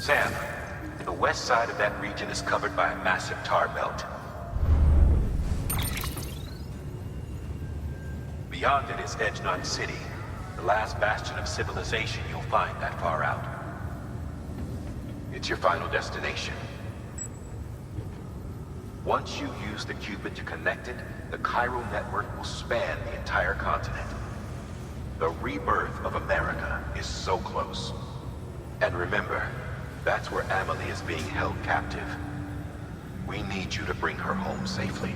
Sam, the west side of that region is covered by a massive tar belt. Beyond it is Edgenut City, the last bastion of civilization you'll find that far out. It's your final destination. Once you use the Cupid to connect it, the chiral network will span the entire continent. The rebirth of America is so close. And remember, that's where Amelie is being held captive. We need you to bring her home safely.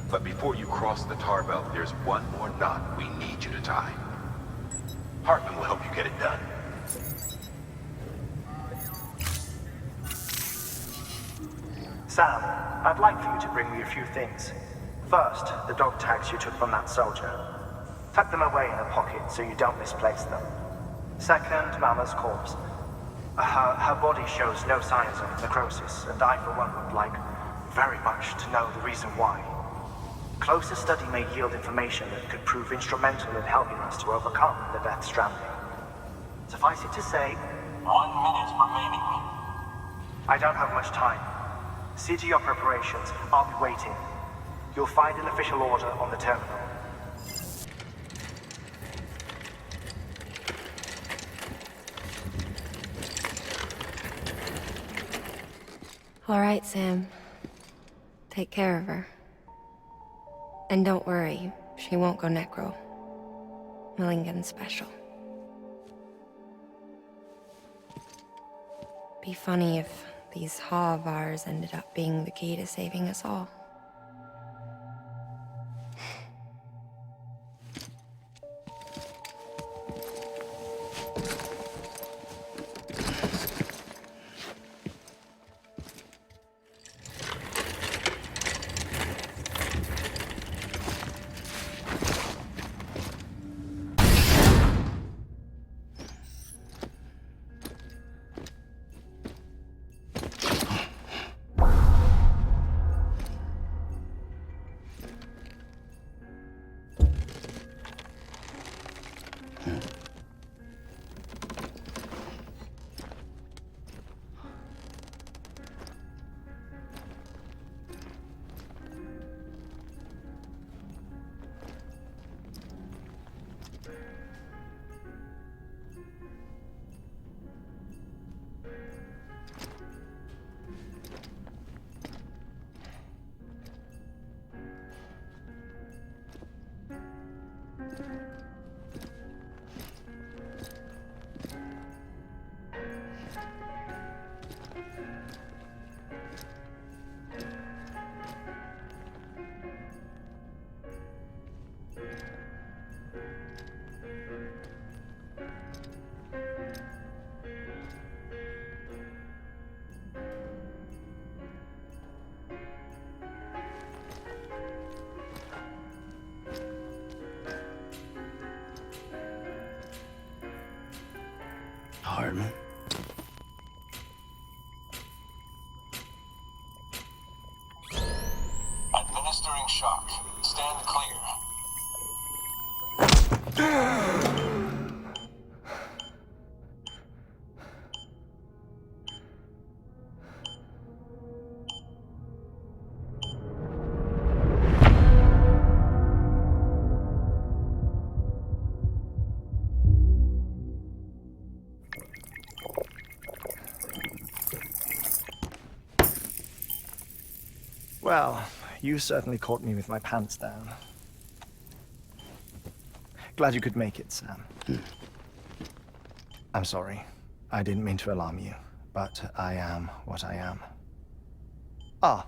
But before you cross the tar belt, there's one more knot we need you to tie. Hartman will help you get it done. Sam, I'd like for you to bring me a few things. First, the dog tags you took from that soldier. Tuck them away in a pocket so you don't misplace them. Second, Mama's corpse. Her body shows no signs of necrosis, and I, for one, would like very much to know the reason why. Closer study may yield information that could prove instrumental in helping us to overcome the Death Stranding. Suffice it to say, 1 minute remaining. I don't have much time. See to your preparations. I'll be waiting. You'll find an official order on the terminal. All right, Sam. Take care of her. And don't worry, she won't go necro. Millingan's special. Be funny if these Ha of ours ended up being the key to saving us all. Hartman? Administering shock. Stand clear. Well, you certainly caught me with my pants down. Glad you could make it, Sam. I'm sorry. I didn't mean to alarm you, but I am what I am. Ah,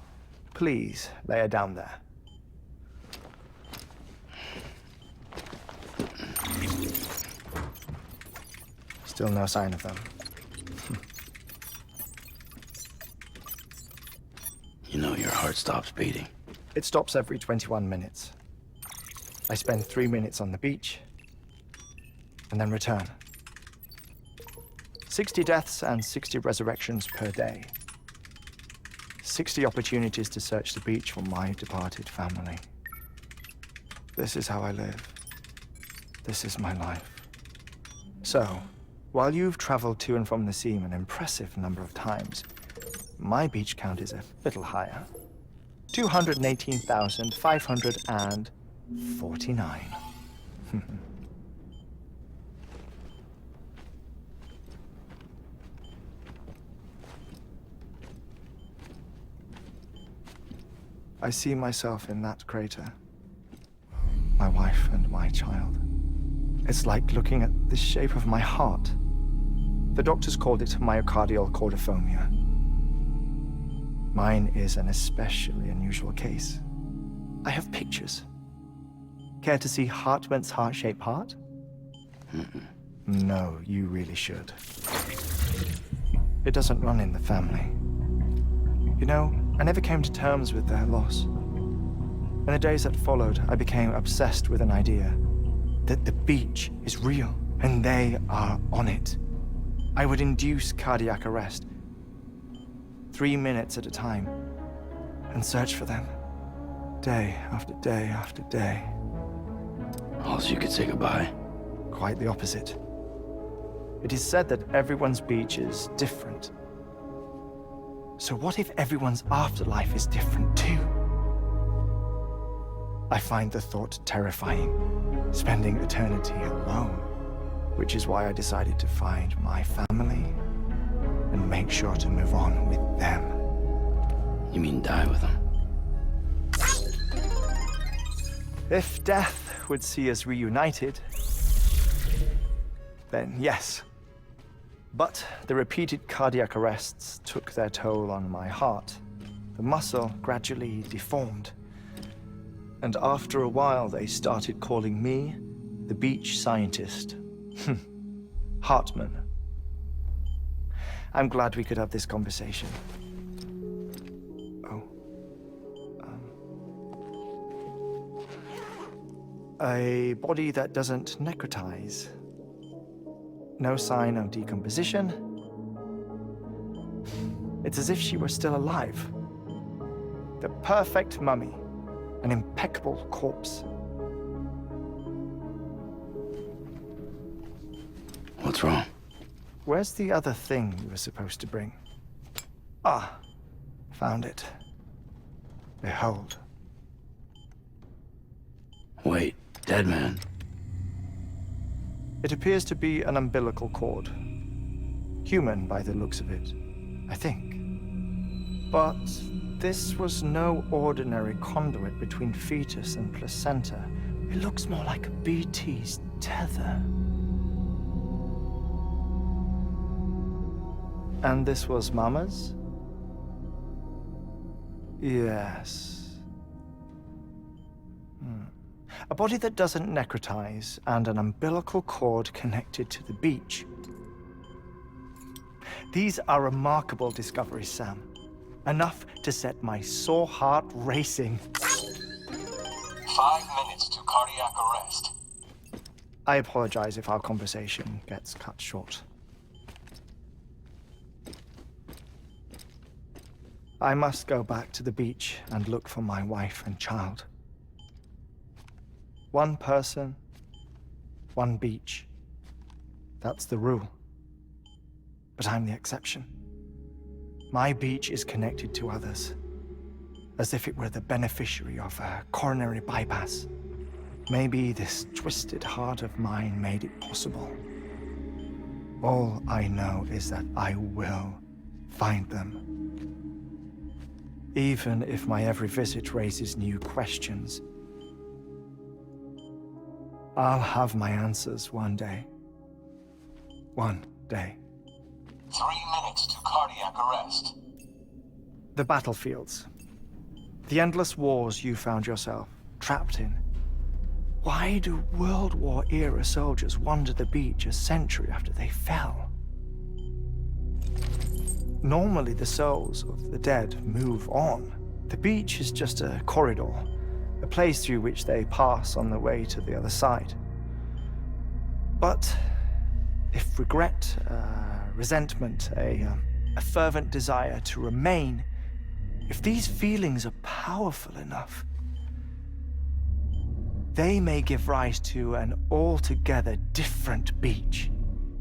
please, lay her down there. Still no sign of them. You know your heart stops beating. It stops every 21 minutes. I spend 3 minutes on the beach, and then return. 60 deaths and 60 resurrections per day. 60 opportunities to search the beach for my departed family. This is how I live. This is my life. So, While you've traveled to and from the sea an impressive number of times, my beach count is a little higher. 218,549. I see myself in that crater. My wife and my child. It's like looking at the shape of my heart. The doctors called it myocardial cordiformia. Mine is an especially unusual case. I have pictures. Care to see Hartman's heart-shaped heart? No, you really should. It doesn't run in the family. You know, I never came to terms with their loss. In the days that followed, I became obsessed with an idea that the beach is real and they are on it. I would induce cardiac arrest, 3 minutes at a time, and search for them, day after day after day. Also, you could say goodbye. Quite the opposite. It is said that everyone's beach is different. So what if everyone's afterlife is different too? I find the thought terrifying, spending eternity alone, which is why I decided to find my family and make sure to move on with them. You mean die with them? If death would see us reunited, then yes. But the repeated cardiac arrests took their toll on my heart. The muscle gradually deformed. And after a while, they started calling me the beach scientist. Hartman. I'm glad we could have this conversation. Oh. A body that doesn't necrotize. No sign of decomposition. It's as if she were still alive. The perfect mummy. An impeccable corpse. What's wrong? Where's the other thing you were supposed to bring? Ah, found it. Behold. Wait, dead man. It appears to be an umbilical cord. Human by the looks of it, I think. But this was no ordinary conduit between fetus and placenta. It looks more like a BT's tether. And this was Mama's? Yes. A body that doesn't necrotize and an umbilical cord connected to the beach. These are remarkable discoveries, Sam. Enough to set my sore heart racing. 5 minutes to cardiac arrest. I apologize if our conversation gets cut short. I must go back to the beach and look for my wife and child. One person, one beach. That's the rule. But I'm the exception. My beach is connected to others, as if it were the beneficiary of a coronary bypass. Maybe this twisted heart of mine made it possible. All I know is that I will find them. Even if my every visit raises new questions, I'll have my answers one day. One day. 3 minutes to cardiac arrest. The battlefields. The endless wars you found yourself trapped in. Why do World War-era soldiers wander the beach a century after they fell? Normally, the souls of the dead move on. The beach is just a corridor, a place through which they pass on the way to the other side. But if regret, resentment, a fervent desire to remain, if these feelings are powerful enough, they may give rise to an altogether different beach.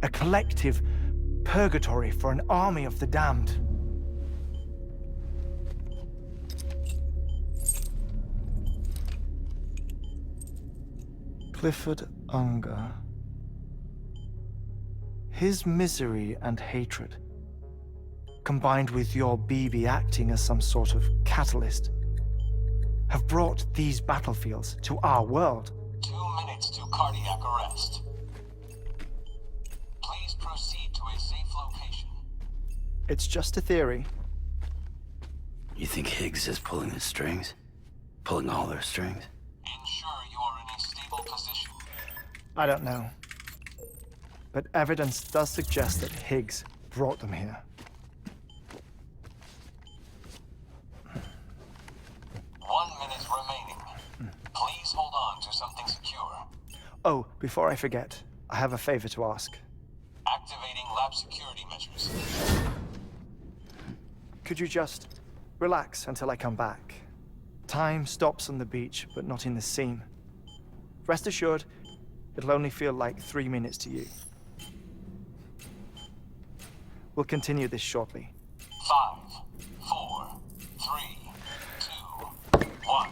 A collective purgatory for an army of the damned. Clifford Unger. His misery and hatred, combined with your BB acting as some sort of catalyst, have brought these battlefields to our world. 2 minutes to cardiac arrest. Please proceed to a safe location. It's just a theory. You think Higgs is pulling the strings? Pulling all their strings? Ensure you are in a stable position. I don't know. But evidence does suggest that Higgs brought them here. 1 minute remaining. Please hold on to something secure. Oh, before I forget, I have a favor to ask. Activating lab security measures. Could you just relax until I come back? Time stops on the beach, but not in the scene. Rest assured, it'll only feel like 3 minutes to you. We'll continue this shortly. 5, 4, 3, 2, 1.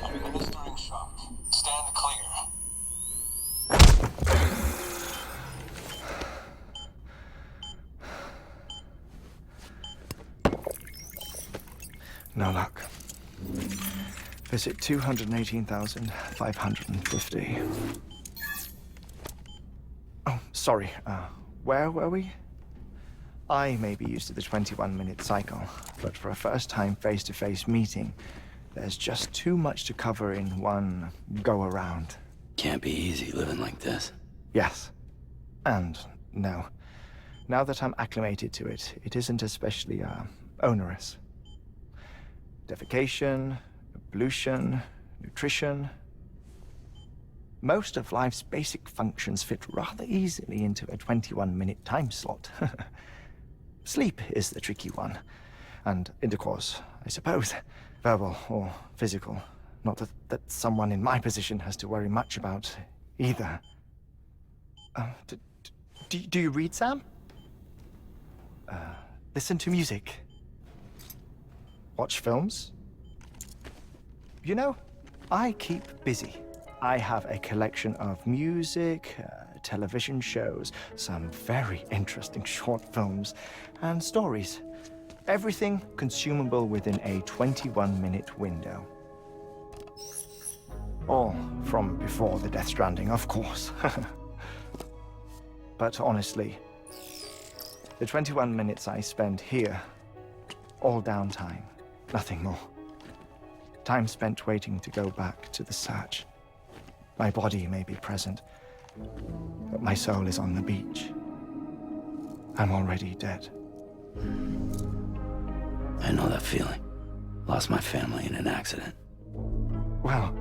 Administering shock. Stand clear. No luck. Visit 218,550. Oh, sorry. Where were we? I may be used to the 21-minute cycle, but for a first-time face-to-face meeting, There's just too much to cover in one go-around. Can't be easy living like this. Yes. And no. Now that I'm acclimated to it, it isn't especially, onerous. Defecation, pollution, nutrition. Most of life's basic functions fit rather easily into a 21-minute time slot. Sleep is the tricky one. And intercourse, I suppose. Verbal or physical. Not that someone in my position has to worry much about either. Do you read, Sam? Listen to music. Watch films. You know, I keep busy. I have a collection of music, television shows, some very interesting short films, and stories. Everything consumable within a 21-minute window. All from before the Death Stranding, of course. But honestly, the 21 minutes I spend here, all downtime, nothing more. Time spent waiting to go back to the search. My body may be present, but my soul is on the beach. I'm already dead. I know that feeling. Lost my family in an accident. Well,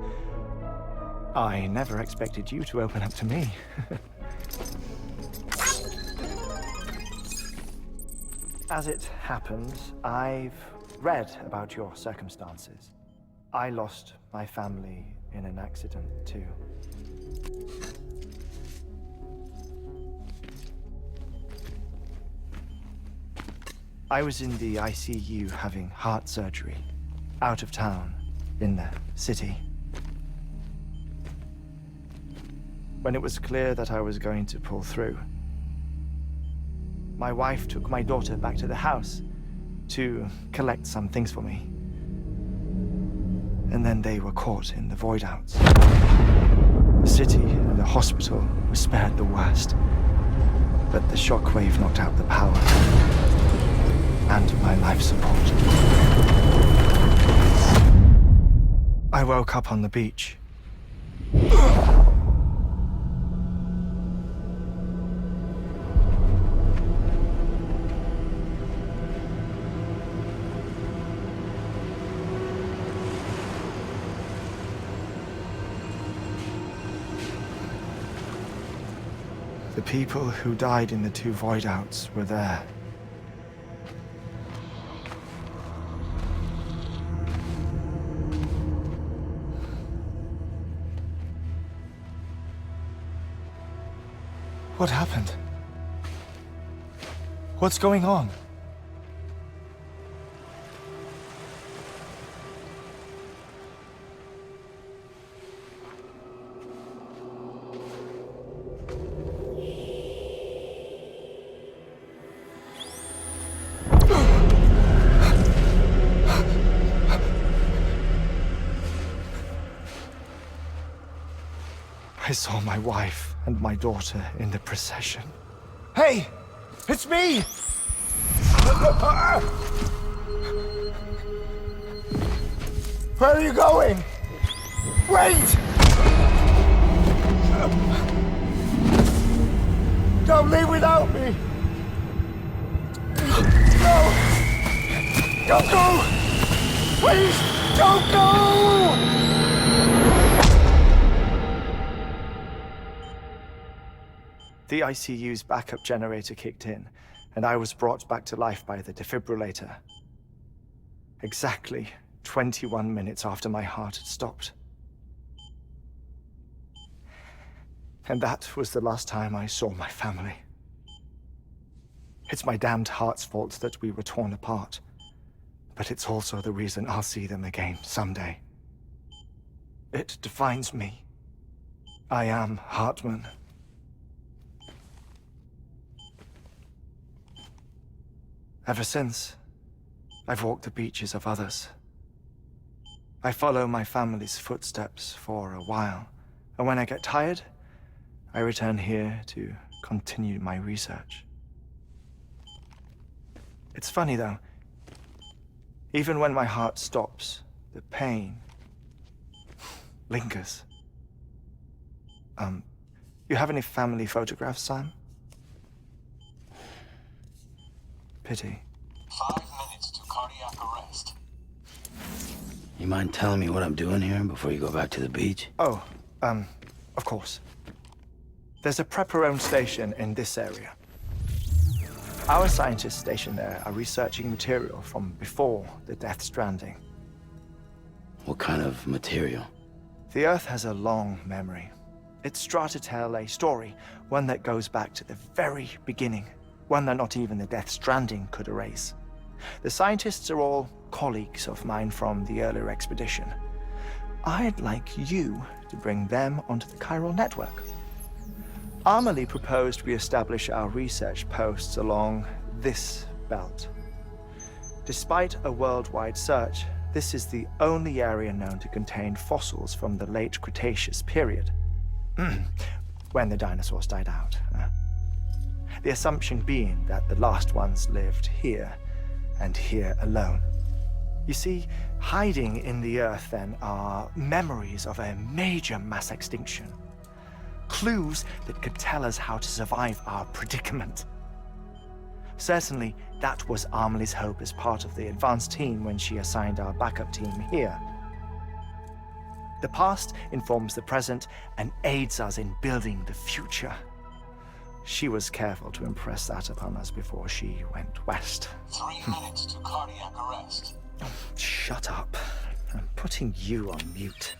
I never expected you to open up to me. As it happens, I've read about your circumstances. I lost my family in an accident, too. I was in the ICU having heart surgery, out of town, in the city. When it was clear that I was going to pull through, my wife took my daughter back to the house to collect some things for me. And then they were caught in the void-outs. The city and the hospital were spared the worst, but the shockwave knocked out the power and my life support. I woke up on the beach. The people who died in the two void-outs were there. What happened? What's going on? I saw my wife and my daughter in the procession. Hey! It's me! Where are you going? Wait! Don't leave without me! No! Don't go! Please, don't go! The ICU's backup generator kicked in, and I was brought back to life by the defibrillator. Exactly 21 minutes after my heart had stopped. And that was the last time I saw my family. It's my damned heart's fault that we were torn apart, but it's also the reason I'll see them again someday. It defines me. I am Hartman. Ever since, I've walked the beaches of others. I follow my family's footsteps for a while, and when I get tired, I return here to continue my research. It's funny though, even when my heart stops, the pain lingers. You have any family photographs, Sam? Pity. 5 minutes to cardiac arrest. You mind telling me what I'm doing here before you go back to the beach? Oh, of course. There's a prep-your-own station in this area. Our scientists stationed there are researching material from before the Death Stranding. What kind of material? The Earth has a long memory. It's trying to tell a story, one that goes back to the very beginning, one that not even the Death Stranding could erase. The scientists are all colleagues of mine from the earlier expedition. I'd like you to bring them onto the chiral network. Amelie proposed we establish our research posts along this belt. Despite a worldwide search, this is the only area known to contain fossils from the late Cretaceous period, when the dinosaurs died out. The assumption being that the last ones lived here, and here alone. You see, hiding in the Earth then are memories of a major mass extinction. Clues that could tell us how to survive our predicament. Certainly, that was Amelie's hope as part of the advanced team when she assigned our backup team here. The past informs the present and aids us in building the future. She was careful to impress that upon us before she went west. 3 minutes to cardiac arrest. Shut up. I'm putting you on mute.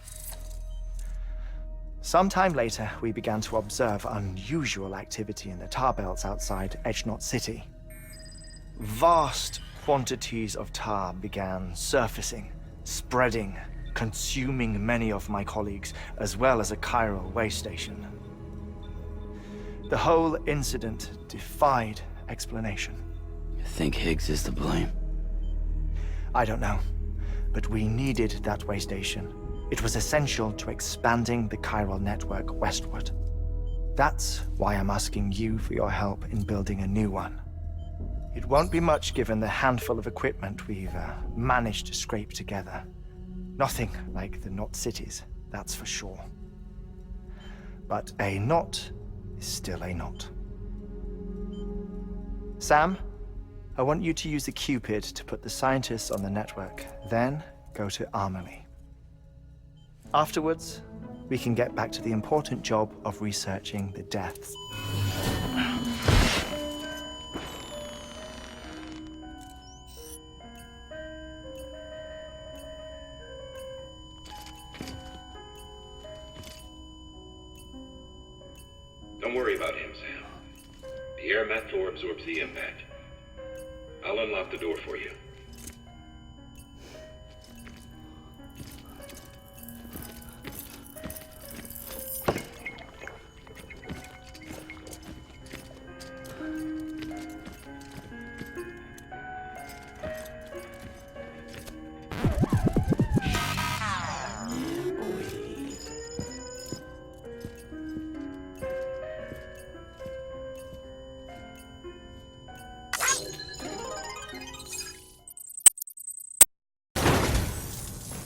Sometime later, we began to observe unusual activity in the tar belts outside Edgenot City. Vast quantities of tar began surfacing, spreading, consuming many of my colleagues, as well as a chiral way station. The whole incident defied explanation. You think Higgs is to blame? I don't know, but we needed that way station. It was essential to expanding the chiral network westward. That's why I'm asking you for your help in building a new one. It won't be much given the handful of equipment we've managed to scrape together. Nothing like the knot cities, that's for sure. But a knot is still a knot. Sam, I want you to use the Cupid to put the scientists on the network, then go to Amelie. Afterwards, we can get back to the important job of researching the deaths. Don't worry about him, Sam. The air mat floor absorbs the impact. I'll unlock the door for you.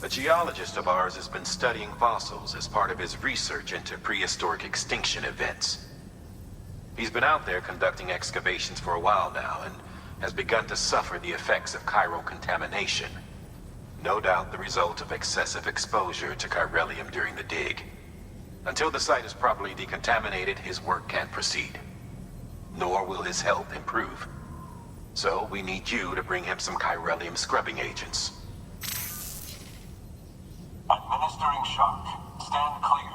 A geologist of ours has been studying fossils as part of his research into prehistoric extinction events. He's been out there conducting excavations for a while now and has begun to suffer the effects of chiral contamination. No doubt the result of excessive exposure to chiralium during the dig. Until the site is properly decontaminated, his work can't proceed. Nor will his health improve. So we need you to bring him some chiralium scrubbing agents. Administering shock. Stand clear.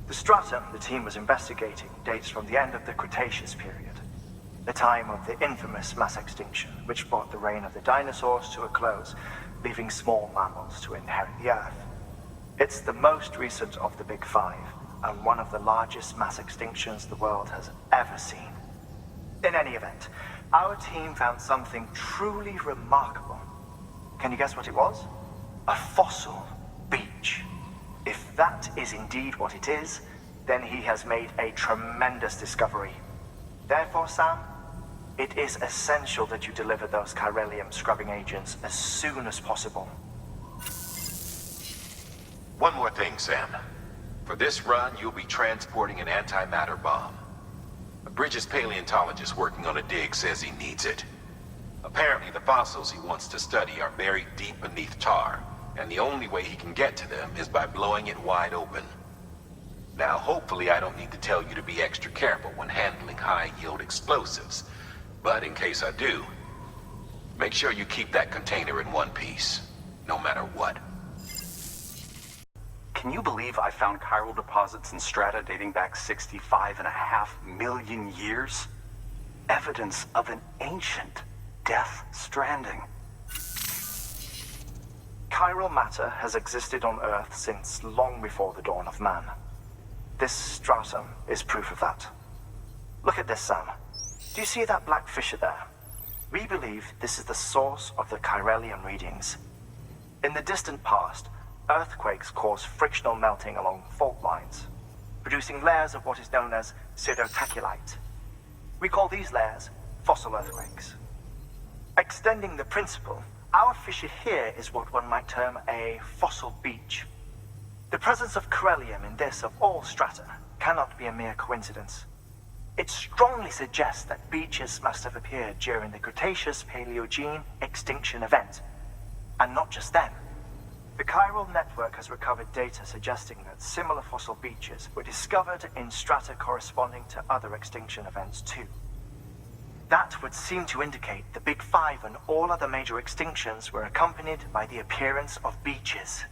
The stratum the team was investigating dates from the end of the Cretaceous period, the time of the infamous mass extinction, which brought the reign of the dinosaurs to a close, leaving small mammals to inherit the Earth. It's the most recent of the Big Five, and one of the largest mass extinctions the world has ever seen. In any event, our team found something truly remarkable. Can you guess what it was? A fossil beach. If that is indeed what it is, then he has made a tremendous discovery. Therefore, Sam, It is essential that you deliver those chiralium scrubbing agents as soon as possible. One more thing, Sam. For this run, you'll be transporting an antimatter bomb. A Bridges paleontologist working on a dig says he needs it. Apparently, the fossils he wants to study are buried deep beneath tar, and the only way he can get to them is by blowing it wide open. Now, hopefully I don't need to tell you to be extra careful when handling high-yield explosives. But in case I do, make sure you keep that container in one piece, no matter what. Can you believe I found chiral deposits in strata dating back 65.5 million years? Evidence of an ancient death stranding. Chiral matter has existed on Earth since long before the dawn of man. This stratum is proof of that. Look at this, Sam. Do you see that black fissure there? We believe this is the source of the chiralium readings. In the distant past, earthquakes cause frictional melting along fault lines, producing layers of what is known as pseudotaculite. We call these layers fossil earthquakes. Extending the principle, our fissure here is what one might term a fossil beach. The presence of chiralium in this of all strata cannot be a mere coincidence. It strongly suggests that beaches must have appeared during the Cretaceous-Paleogene extinction event. And not just then. The chiral network has recovered data suggesting that similar fossil beaches were discovered in strata corresponding to other extinction events too. That would seem to indicate the Big Five and all other major extinctions were accompanied by the appearance of beaches.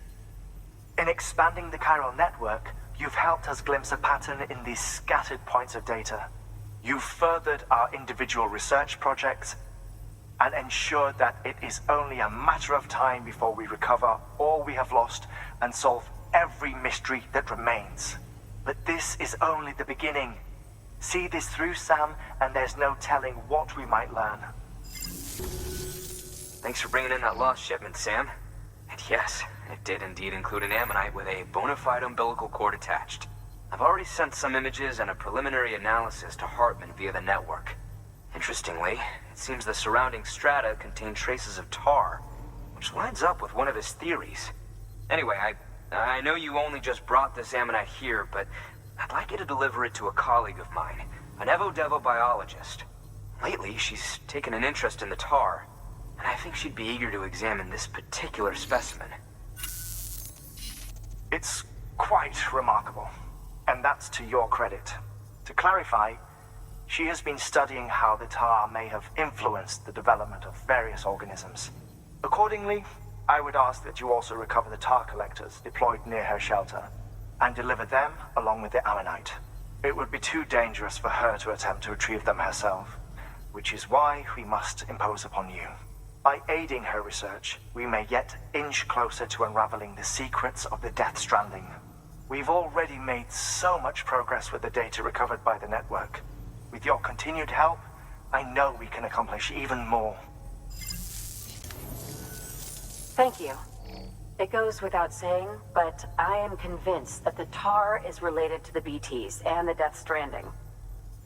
In expanding the chiral network, you've helped us glimpse a pattern in these scattered points of data. You've furthered our individual research projects and ensured that it is only a matter of time before we recover all we have lost and solve every mystery that remains. But this is only the beginning. See this through, Sam, and there's no telling what we might learn. Thanks for bringing in that lost shipment, Sam. And yes, it did indeed include an ammonite with a bona fide umbilical cord attached. I've already sent some images and a preliminary analysis to Hartman via the network. Interestingly, it seems the surrounding strata contain traces of tar, which lines up with one of his theories. Anyway, I know you only just brought this ammonite here, but I'd like you to deliver it to a colleague of mine, an Evo-Devo biologist. Lately, she's taken an interest in the tar, and I think she'd be eager to examine this particular specimen. It's quite remarkable, and that's to your credit. To clarify, she has been studying how the tar may have influenced the development of various organisms. Accordingly, I would ask that you also recover the tar collectors deployed near her shelter, and deliver them along with the ammonite. It would be too dangerous for her to attempt to retrieve them herself, which is why we must impose upon you. By aiding her research, we may yet inch closer to unraveling the secrets of the Death Stranding. We've already made so much progress with the data recovered by the network. With your continued help, I know we can accomplish even more. Thank you. It goes without saying, but I am convinced that the tar is related to the BTs and the Death Stranding.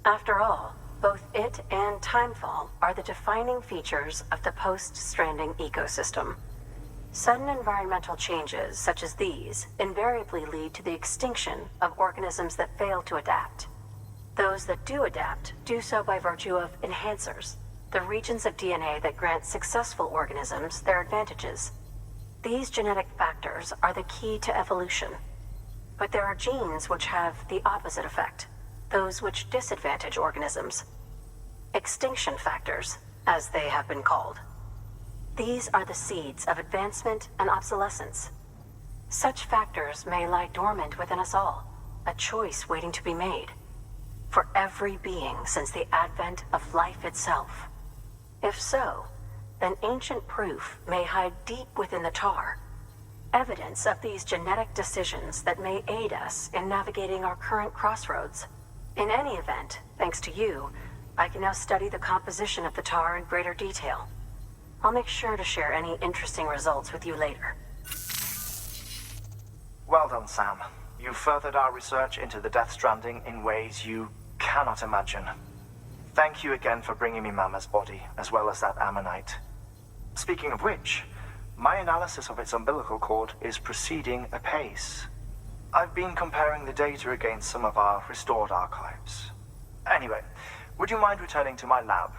After all, both it and timefall are the defining features of the post-Stranding ecosystem. Sudden environmental changes such as these invariably lead to the extinction of organisms that fail to adapt. Those that do adapt do so by virtue of enhancers, the regions of DNA that grant successful organisms their advantages. These genetic factors are the key to evolution. But there are genes which have the opposite effect, those which disadvantage organisms. Extinction factors, as they have been called. These are the seeds of advancement and obsolescence. Such factors may lie dormant within us all, a choice waiting to be made. For every being since the advent of life itself. If so, then ancient proof may hide deep within the tar. Evidence of these genetic decisions that may aid us in navigating our current crossroads. In any event, thanks to you, I can now study the composition of the tar in greater detail. I'll make sure to share any interesting results with you later. Well done, Sam. You furthered our research into the Death Stranding in ways you cannot imagine. Thank you again for bringing me Mama's body, as well as that ammonite. Speaking of which, my analysis of its umbilical cord is proceeding apace. I've been comparing the data against some of our restored archives. Anyway, would you mind returning to my lab?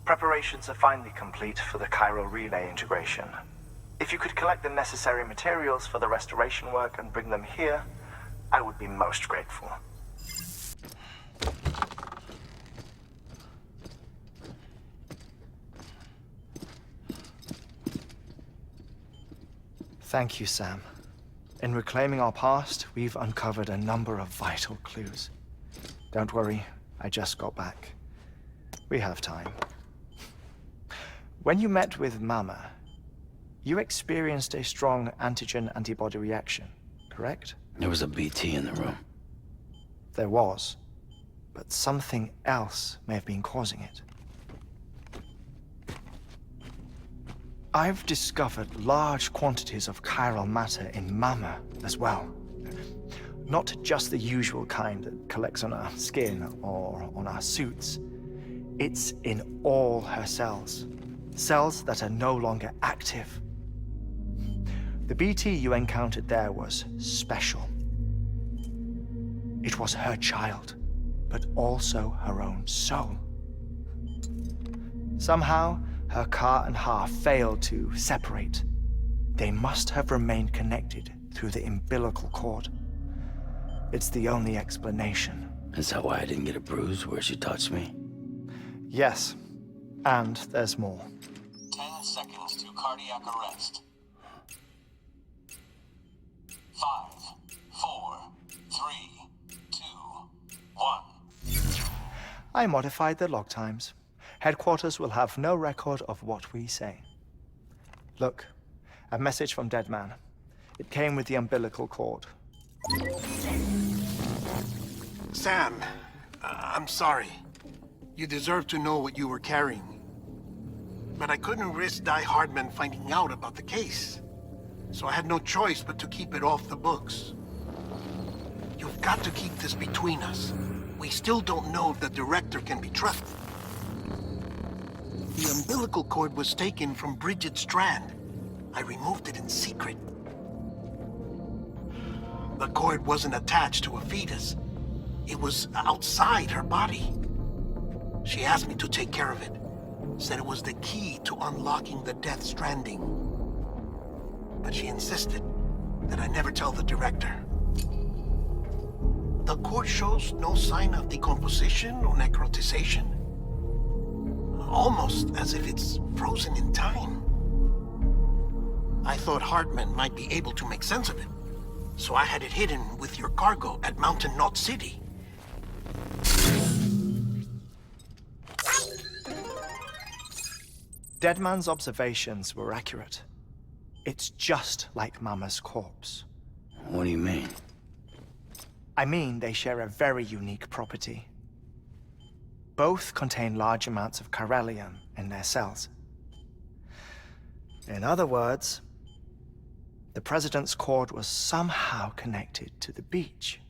Preparations are finally complete for the chiral relay integration. If you could collect the necessary materials for the restoration work and bring them here, I would be most grateful. Thank you, Sam. In reclaiming our past, we've uncovered a number of vital clues. Don't worry, I just got back. We have time. When you met with Mama, you experienced a strong antigen-antibody reaction, correct? There was a BT in the room. There was, but something else may have been causing it. I've discovered large quantities of chiral matter in Mama as well. Not just the usual kind that collects on our skin or on our suits. It's in all her cells. Cells that are no longer active. The BT you encountered there was special. It was her child, but also her own soul. Somehow, her car and half failed to separate. They must have remained connected through the umbilical cord. It's the only explanation. Is that why I didn't get a bruise where she touched me? Yes, and there's more. 10 seconds to cardiac arrest. 5, 4, 3, 2, 1. I modified the log times. Headquarters will have no record of what we say. Look, a message from Dead Man. It came with the umbilical cord. Sam, I'm sorry. You deserve to know what you were carrying. But I couldn't risk Die Hardman finding out about the case. So I had no choice but to keep it off the books. You've got to keep this between us. We still don't know if the director can be trusted. The umbilical cord was taken from Bridget Strand. I removed it in secret. The cord wasn't attached to a fetus. It was outside her body. She asked me to take care of it. Said it was the key to unlocking the Death Stranding. But she insisted that I never tell the director. The cord shows no sign of decomposition or necrotization. Almost as if it's frozen in time. I thought Hartman might be able to make sense of it, so I had it hidden with your cargo at Mountain Knot City. Deadman's observations were accurate. It's just like Mama's corpse. What do you mean? I mean, they share a very unique property. Both contain large amounts of chiralium in their cells. In other words, the president's cord was somehow connected to the beach,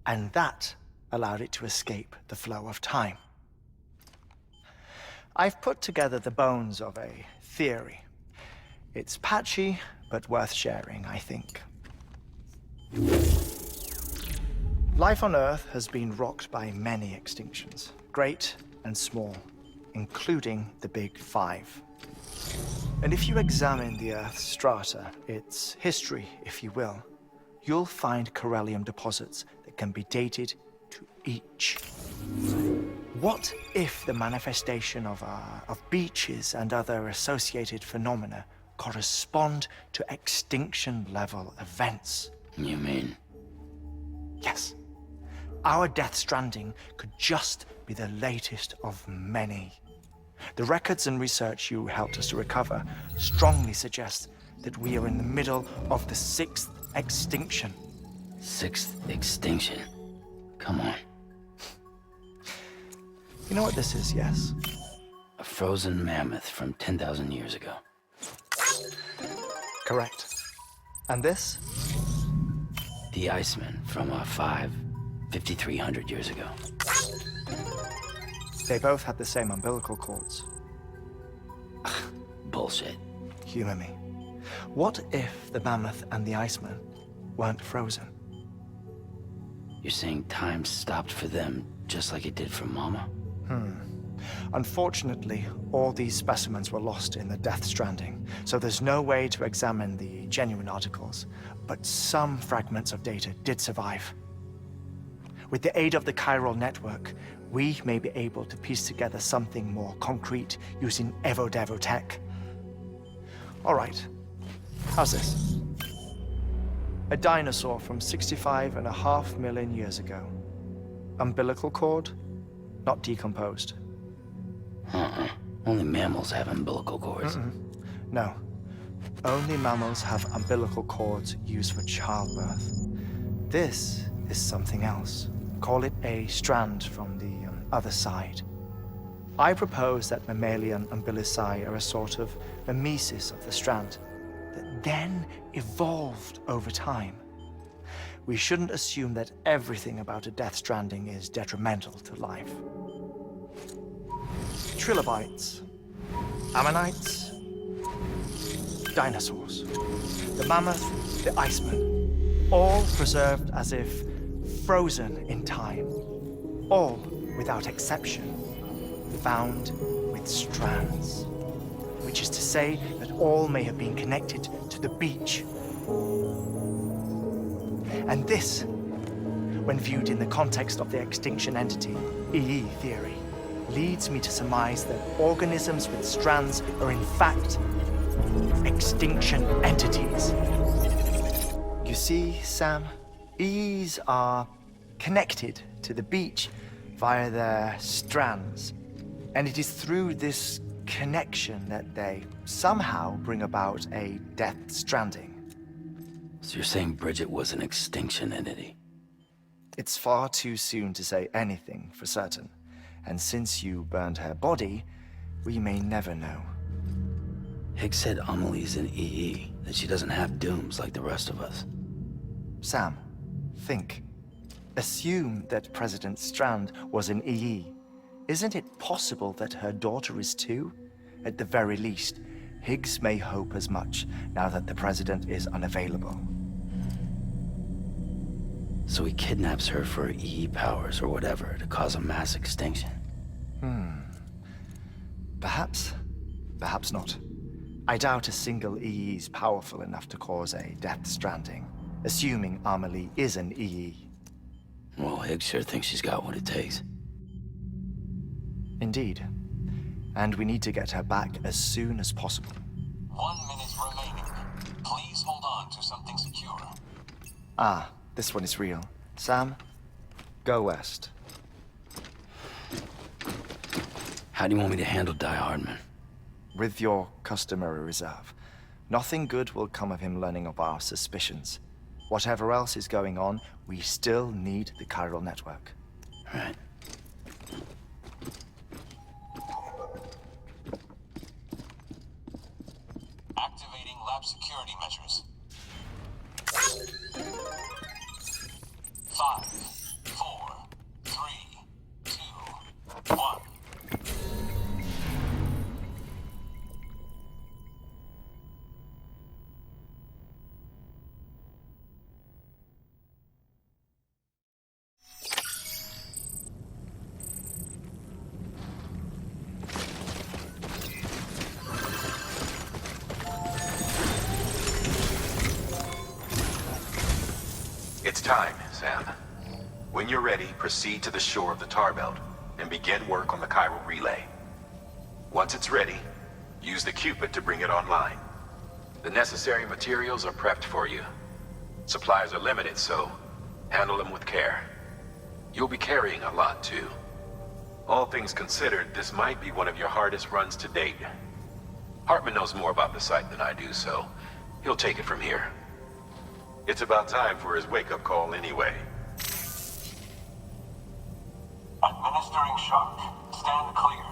and that allowed it to escape the flow of time. I've put together the bones of a theory. It's patchy, but worth sharing, I think. Life on Earth has been rocked by many extinctions, great and small, including the Big Five. And if you examine the Earth's strata, its history, if you will, you'll find chiralium deposits that can be dated to each. What if the manifestation of beaches and other associated phenomena correspond to extinction-level events? You mean? Yes. Our Death Stranding could just be the latest of many. The records and research you helped us to recover strongly suggest that we are in the middle of the 6th extinction. 6th extinction? Come on. You know what this is, yes? A frozen mammoth from 10,000 years ago. Correct. And this? The Iceman from 5,300 years ago. They both had the same umbilical cords. Bullshit. Humor me. What if the mammoth and the Iceman weren't frozen? You're saying time stopped for them just like it did for Mama? Unfortunately, all these specimens were lost in the Death Stranding, so there's no way to examine the genuine articles. But some fragments of data did survive. With the aid of the chiral network, we may be able to piece together something more concrete using Evo-Devo tech. All right, how's this? A dinosaur from 65.5 million years ago. Umbilical cord, not decomposed. Only mammals have umbilical cords. No, only mammals have umbilical cords used for childbirth. This is something else. Call it a strand from the other side. I propose that mammalian umbilici are a sort of mimesis of the strand that then evolved over time. We shouldn't assume that everything about a Death Stranding is detrimental to life. Trilobites, ammonites, dinosaurs, the mammoth, the Iceman, all preserved as if frozen in time, all without exception, found with strands, which is to say that all may have been connected to the beach. And this, when viewed in the context of the extinction entity, EE theory, leads me to surmise that organisms with strands are in fact extinction entities. You see, Sam, EEs are connected to the beach via their strands. And it is through this connection that they somehow bring about a Death Stranding. So you're saying Bridget was an extinction entity? It's far too soon to say anything for certain. And since you burned her body, we may never know. Higgs said Amelie's an EE, that she doesn't have dooms like the rest of us. Sam, think. Assume that President Strand was an EE. Isn't it possible that her daughter is too? At the very least, Higgs may hope as much now that the president is unavailable. So he kidnaps her for EE powers or whatever to cause a mass extinction. Perhaps. Perhaps not. I doubt a single EE is powerful enough to cause a Death Stranding, assuming Amelie is an EE. Well, Higgs sure thinks she's got what it takes. Indeed. And we need to get her back as soon as possible. 1 minute remaining. Please hold on to something secure. Ah, this one is real. Sam, go west. How do you want me to handle Die Hardman? With your customary reserve. Nothing good will come of him learning of our suspicions. Whatever else is going on, we still need the chiral network. Right. Activating lab security measures. 5, 4, 3, 2, 1. It's time, Sam. When you're ready, proceed to the shore of the tar belt and begin work on the chiral relay. Once it's ready, use the Cupid to bring it online. The necessary materials are prepped for you. Supplies are limited, so handle them with care. You'll be carrying a lot, too. All things considered, this might be one of your hardest runs to date. Hartman knows more about the site than I do, so he'll take it from here. It's about time for his wake-up call anyway. Administering shock. Stand clear.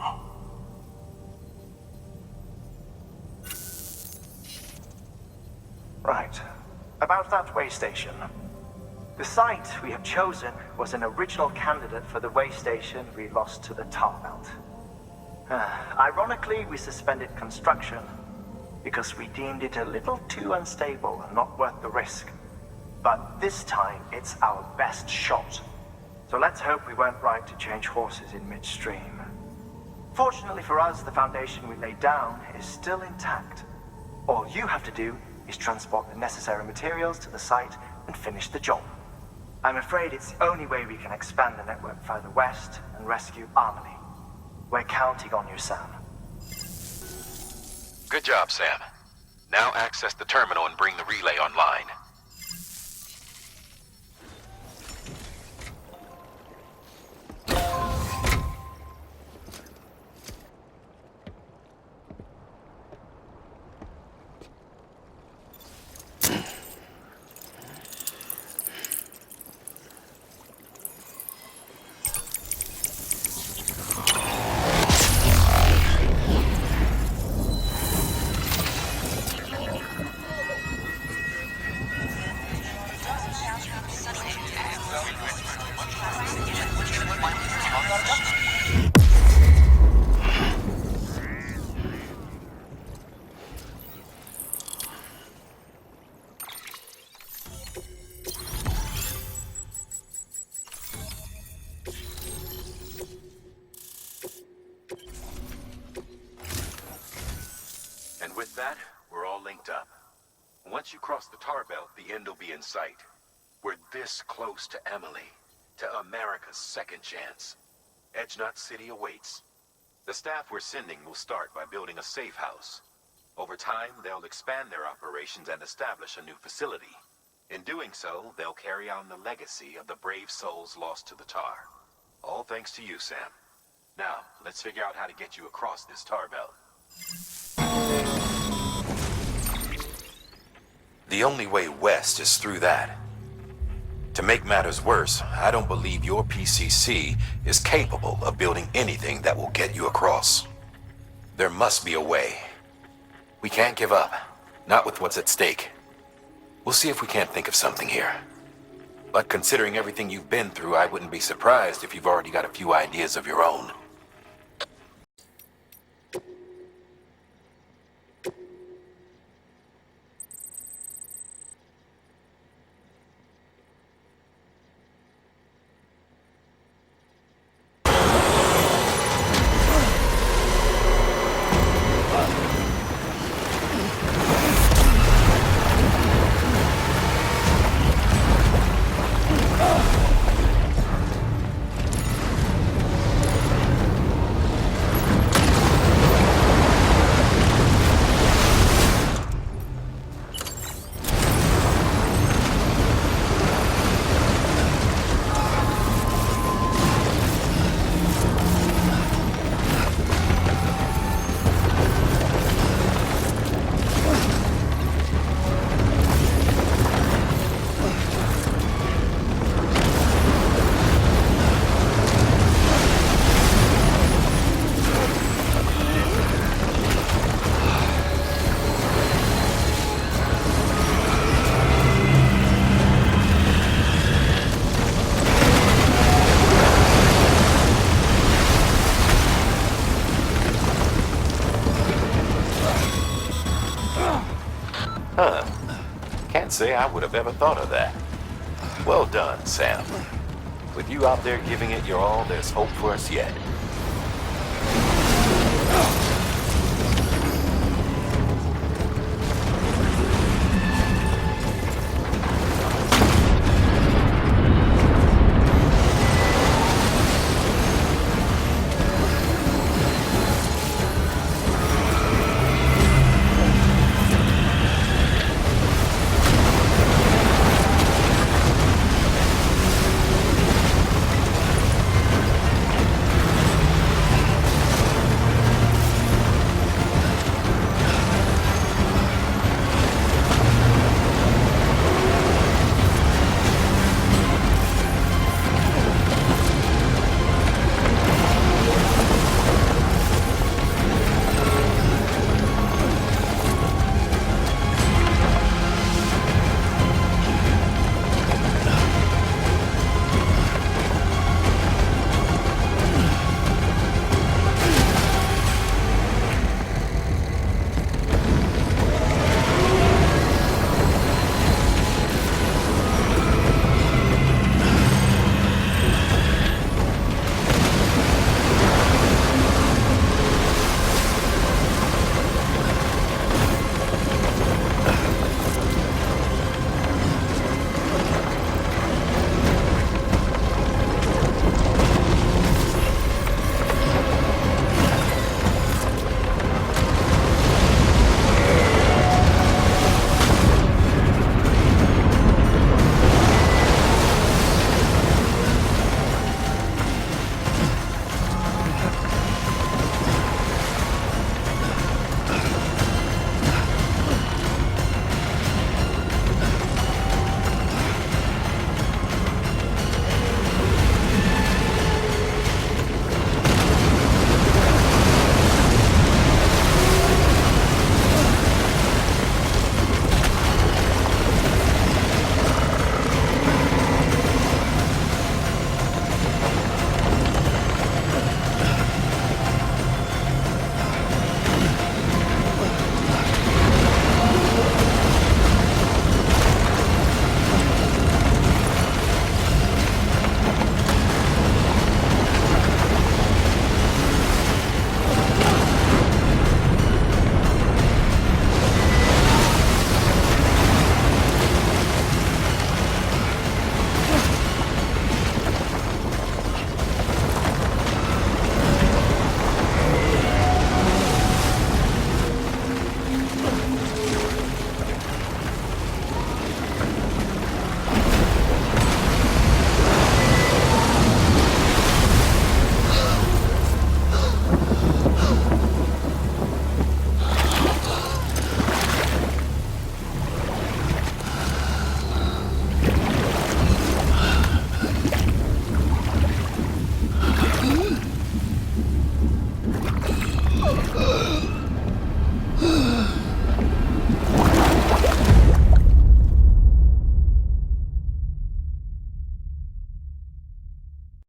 Right. About that way station. The site we have chosen was an original candidate for the way station we lost to the tar belt. Ironically, we suspended construction because we deemed it a little too unstable and not worth the risk. But this time, it's our best shot. So let's hope we weren't right to change horses in midstream. Fortunately for us, the foundation we laid down is still intact. All you have to do is transport the necessary materials to the site and finish the job. I'm afraid it's the only way we can expand the network further west and rescue Harmony. We're counting on you, Sam. Good job, Sam. Now access the terminal and bring the relay online. And with that, we're all linked up. Once you cross the tar belt, the end will be in sight. We're this close to Emily, to America's second chance. Edgenut City awaits. The staff we're sending will start by building a safe house. Over time, they'll expand their operations and establish a new facility. In doing so, they'll carry on the legacy of the brave souls lost to the tar. All thanks to you, Sam. Now, let's figure out how to get you across this tar belt. The only way west is through that. To make matters worse, I don't believe your PCC is capable of building anything that will get you across. There must be a way. We can't give up, not with what's at stake. We'll see if we can't think of something here. But considering everything you've been through, I wouldn't be surprised if you've already got a few ideas of your own. Can't say I would have ever thought of that. Well done, Sam. With you out there giving it your all, there's hope for us yet.